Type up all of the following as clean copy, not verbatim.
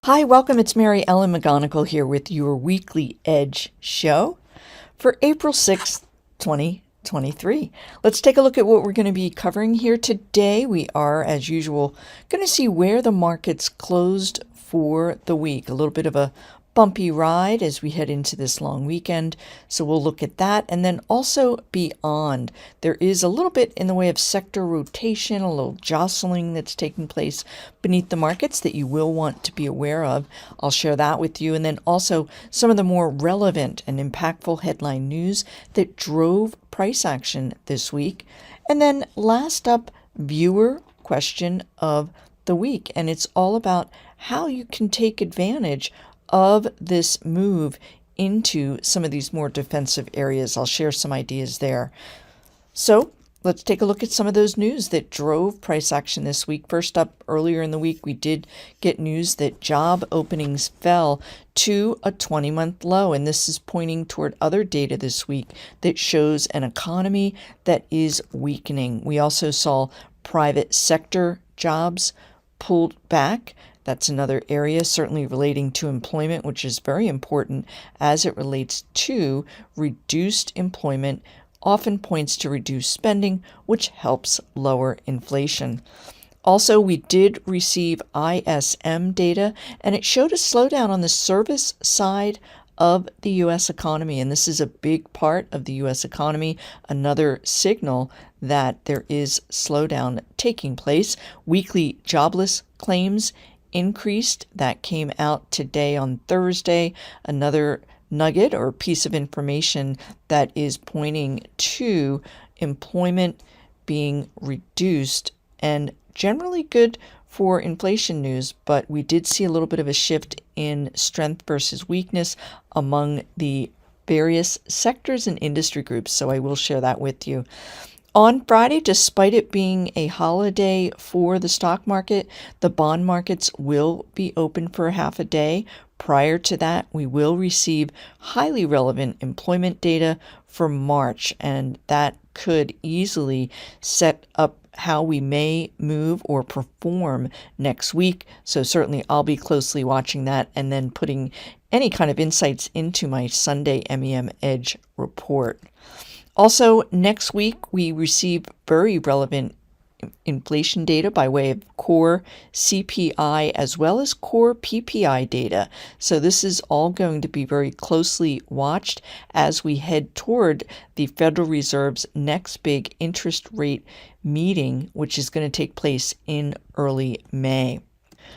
Hi, welcome. It's Mary Ellen McGonagle here with your weekly Edge show for April 6th, 2023. Let's take a look at what we're going to be covering here today. We are, as usual, going to see where the markets closed for the week. A little bit of a bumpy ride as we head into this long weekend. So we'll look at that. And then also beyond, there is a little bit in the way of sector rotation, a little jostling that's taking place beneath the markets that you will want to be aware of. I'll share that with you. And then also some of the more relevant and impactful headline news that drove price action this week. And then last up, viewer question of the week. And it's all about how you can take advantage of this move into some of these more defensive areas. I'll share some ideas there. So let's take a look at some of those news that drove price action this week. First up, earlier in the week, we did get news that job openings fell to a 20-month low, and this is pointing toward other data this week that shows an economy that is weakening. We also saw private sector jobs pulled back. That's another area certainly relating to employment, which is very important as it relates to reduced employment, often points to reduced spending, which helps lower inflation. Also, we did receive ISM data, and it showed a slowdown on the service side of the U.S. economy. And this is a big part of the U.S. economy, another signal that there is slowdown taking place. Weekly jobless claims increased. That came out today on Thursday. Another nugget or piece of information that is pointing to employment being reduced and generally good for inflation news, but we did see a little bit of a shift in strength versus weakness among the various sectors and industry groups, so I will share that with you. On Friday, despite it being a holiday for the stock market, the bond markets will be open for half a day. Prior to that, we will receive highly relevant employment data for March, and that could easily set up how we may move or perform next week. So certainly I'll be closely watching that and then putting any kind of insights into my Sunday MEM Edge report. Also, next week, we receive very relevant inflation data by way of core CPI as well as core PPI data. So this is all going to be very closely watched as we head toward the Federal Reserve's next big interest rate meeting, which is going to take place in early May.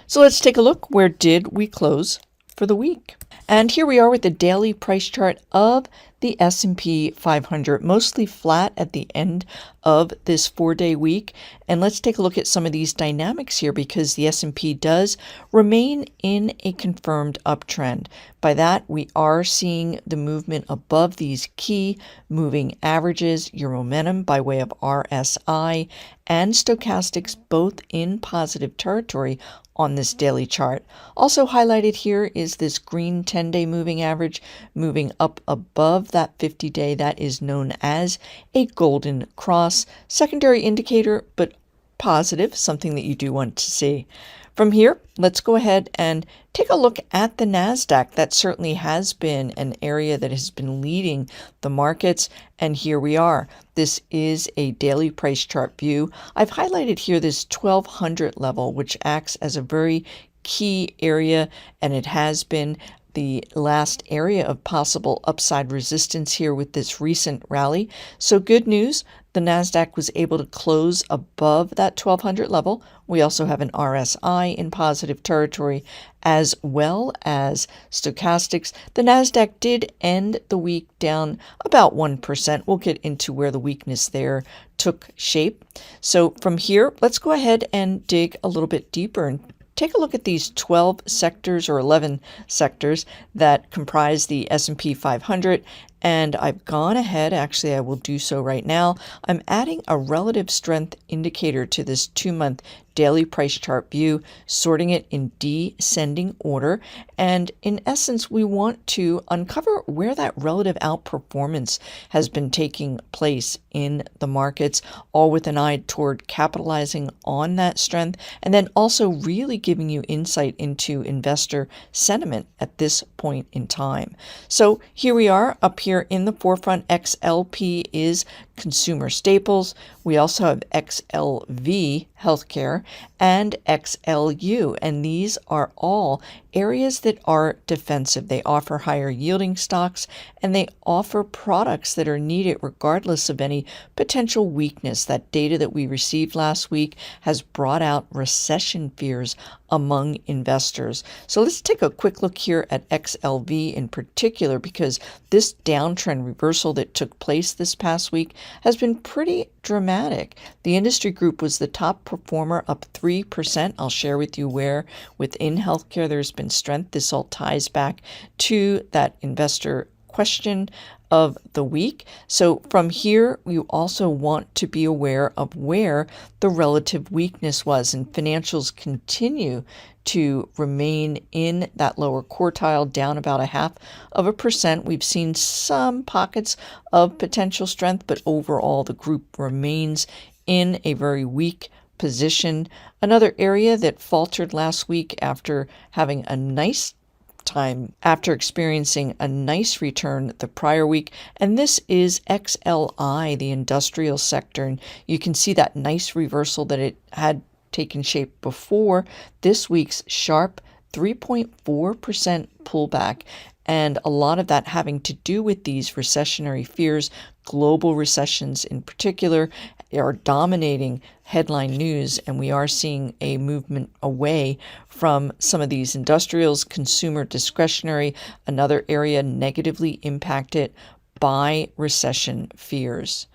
So let's take a look. Where did we close for the week? And here we are with the daily price chart of the S&P 500, mostly flat at the end of this 4-day week. And let's take a look at some of these dynamics here because the S&P does remain in a confirmed uptrend. By that, we are seeing the movement above these key moving averages, your momentum by way of RSI and stochastics, both in positive territory on this daily chart. Also highlighted here is this green 10-day moving average moving up above that 50-day. That is known as a golden cross. Secondary indicator, but positive, something that you do want to see. From here, let's go ahead and take a look at the NASDAQ. That certainly has been an area that has been leading the markets. And here we are. This is a daily price chart view. I've highlighted here this 1200 level, which acts as a very key area, and it has been the last area of possible upside resistance here with this recent rally. So good news, the NASDAQ was able to close above that 1200 level. We also have an RSI in positive territory as well as stochastics. The NASDAQ did end the week down about 1%. We'll get into where the weakness there took shape. So from here, let's go ahead and dig a little bit deeper and take a look at these 12 sectors or 11 sectors that comprise the S&P 500 And I've gone ahead, actually I will do so right now. I'm adding a relative strength indicator to this 2-month daily price chart view, sorting it in descending order. And in essence, we want to uncover where that relative outperformance has been taking place in the markets, all with an eye toward capitalizing on that strength, and then also really giving you insight into investor sentiment at this point in time. So here we are up here in the forefront. XLP is consumer staples. We also have XLV, healthcare, and XLU, and these are all areas that are defensive. They offer higher yielding stocks, and they offer products that are needed regardless of any potential weakness. That data that we received last week has brought out recession fears among investors. So let's take a quick look here at XLV in particular, because this downtrend reversal that took place this past week has been pretty dramatic. The industry group was the top performer, up 3%. I'll share with you where within healthcare there's been strength. This all ties back to that investor question of the week. So from here, you also want to be aware of where the relative weakness was, and financials continue to remain in that lower quartile, down about 0.5%. We've seen some pockets of potential strength, but overall the group remains in a very weak position. Another area that faltered last week after having a nice time, after experiencing a nice return the prior week, and this is XLI, the industrial sector. And you can see that nice reversal that it had taken shape before this week's sharp 3.4% pullback. And a lot of that having to do with these recessionary fears. Global recessions in particular are dominating headline news, and we are seeing a movement away from some of these industrials. Consumer discretionary, another area negatively impacted by recession fears.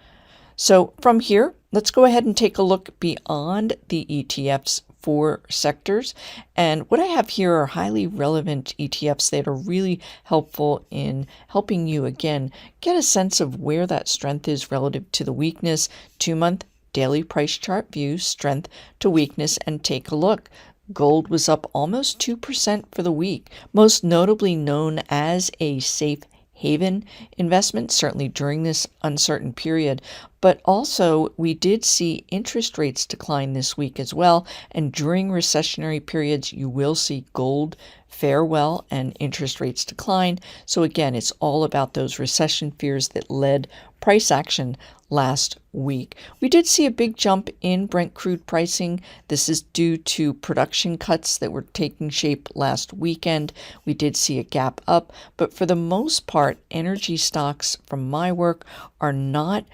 So from here, let's go ahead and take a look beyond the ETFs for sectors. And what I have here are highly relevant ETFs that are really helpful in helping you, again, get a sense of where that strength is relative to the weakness. 2-month daily price chart view, strength to weakness, and take a look. Gold was up almost 2% for the week, most notably known as a safe haven investment, certainly during this uncertain period. But also, we did see interest rates decline this week as well. And during recessionary periods, you will see gold fare well and interest rates decline. So again, it's all about those recession fears that led price action last week. We did see a big jump in Brent crude pricing. This is due to production cuts that were taking shape last weekend. We did see a gap up, but for the most part, energy stocks from my work are not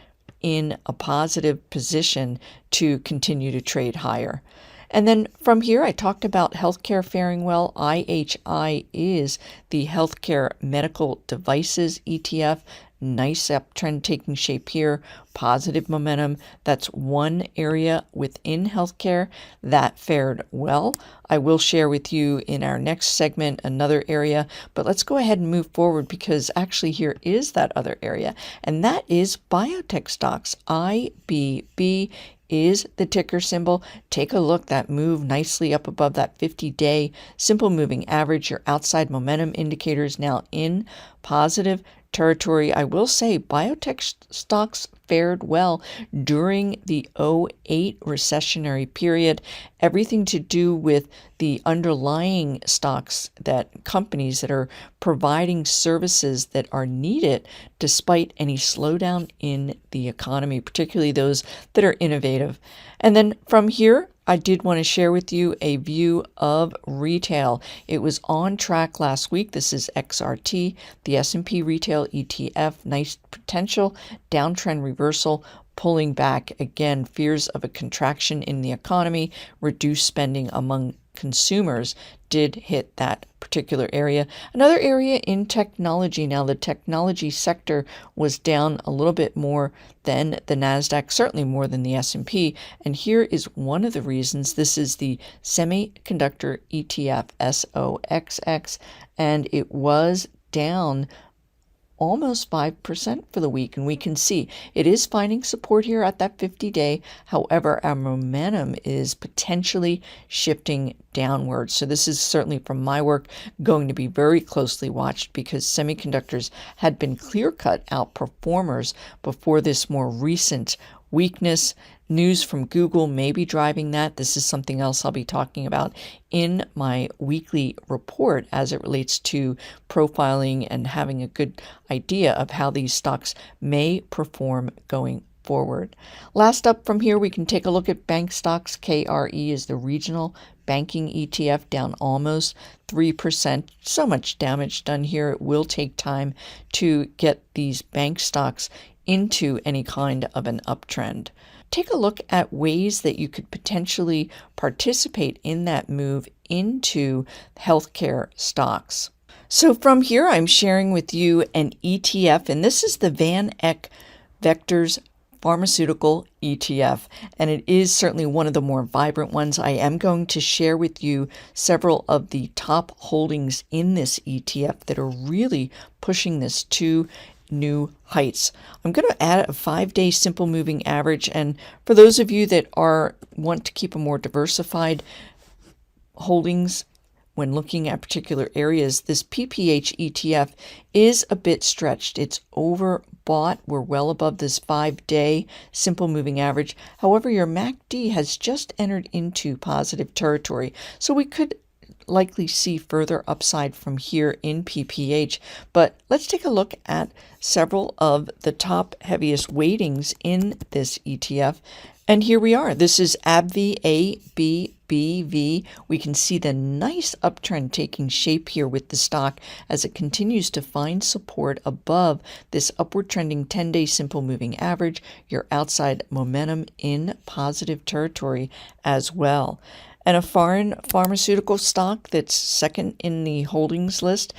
in a positive position to continue to trade higher. And then from here, I talked about healthcare faring well. IHI is the healthcare medical devices ETF. Nice uptrend taking shape here, positive momentum. That's one area within healthcare that fared well. I will share with you in our next segment another area, but let's go ahead and move forward, because actually here is that other area, and that is biotech stocks. IBB is the ticker symbol. Take a look, that move nicely up above that 50-day simple moving average. Your outside momentum indicators now in positive territory. I will say biotech stocks fared well during the 2008 recessionary period. Everything to do with the underlying stocks, that companies that are providing services that are needed despite any slowdown in the economy, particularly those that are innovative. And then from here, I did want to share with you a view of retail. It was on track last week. This is XRT, the S&P Retail ETF. Nice potential downtrend reversal, pulling back again. Fears of a contraction in the economy, reduced spending among consumers did hit that particular area. Another area in technology. Now, the technology sector was down a little bit more than the NASDAQ, certainly more than the S&P. And here is one of the reasons. This is the semiconductor ETF, SOXX, and it was down almost 5% for the week, and we can see it is finding support here at that 50-day. However, our momentum is potentially shifting downwards. So this is certainly, from my work, going to be very closely watched, because semiconductors had been clear-cut outperformers before this more recent weakness. News from Google may be driving that. This is something else I'll be talking about in my weekly report as it relates to profiling and having a good idea of how these stocks may perform going forward. Last up from here, we can take a look at bank stocks. KRE is the regional banking ETF, down almost 3%. So much damage done here. It will take time to get these bank stocks into any kind of an uptrend. Take a look at ways that you could potentially participate in that move into healthcare stocks. So from here, I'm sharing with you an ETF, and this is the Van Eck Vectors Pharmaceutical ETF, and it is certainly one of the more vibrant ones. I am going to share with you several of the top holdings in this ETF that are really pushing this to new heights. I'm going to add a 5-day simple moving average, and for those of you that want to keep a more diversified holdings when looking at particular areas, this PPH ETF is a bit stretched. It's overbought. We're well above this 5-day simple moving average. However, your MACD has just entered into positive territory, so we could likely see further upside from here in PPH. But let's take a look at several of the top heaviest weightings in this ETF. And here we are. This is AbbVie, ABBV. We can see the nice uptrend taking shape here with the stock as it continues to find support above this upward trending 10-day simple moving average, your outside momentum in positive territory as well. And a foreign pharmaceutical stock that's second in the holdings list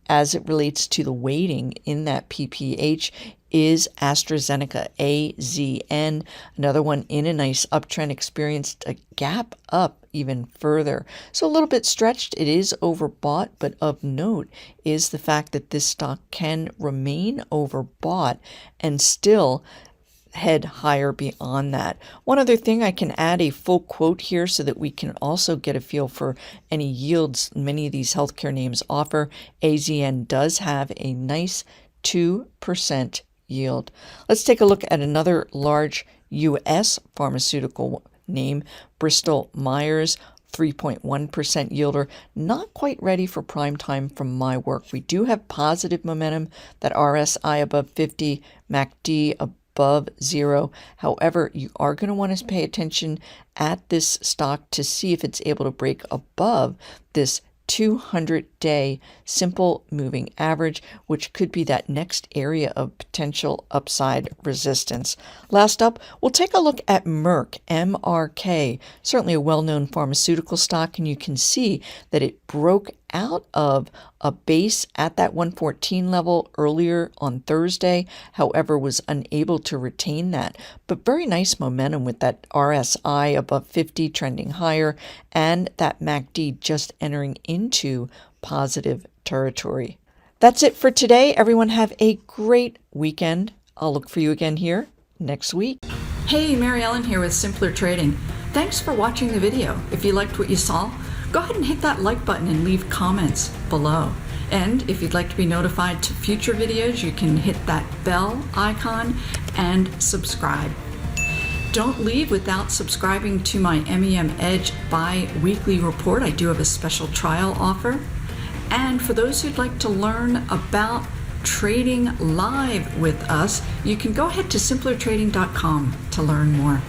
as it relates to the weighting in that PPH is AstraZeneca, AZN. Another one in a nice uptrend, experienced a gap up even further. So a little bit stretched. It is overbought, but of note is the fact that this stock can remain overbought and still head higher beyond that. One other thing, I can add a full quote here so that we can also get a feel for any yields many of these healthcare names offer. AZN does have a nice 2% yield. Let's take a look at another large U.S. pharmaceutical name, Bristol Myers, 3.1% yielder. Not quite ready for prime time from my work. We do have positive momentum, that RSI above 50, MACD above 0. However, you are going to want to pay attention at this stock to see if it's able to break above this 200-day simple moving average, which could be that next area of potential upside resistance. Last up, we'll take a look at Merck, MRK, certainly a well-known pharmaceutical stock, and you can see that it broke out of a base at that 114 level earlier on Thursday, however was unable to retain that. But very nice momentum with that RSI above 50 trending higher and that MACD just entering into positive territory. That's it for today. Everyone have a great weekend. I'll look for you again here next week. Hey, Mary Ellen here with Simpler Trading. Thanks for watching the video. If you liked what you saw, go ahead and hit that like button and leave comments below. And if you'd like to be notified to future videos, you can hit that bell icon and subscribe. Don't leave without subscribing to my MEM Edge bi-weekly report. I do have a special trial offer. And for those who'd like to learn about trading live with us, you can go ahead to simplertrading.com to learn more.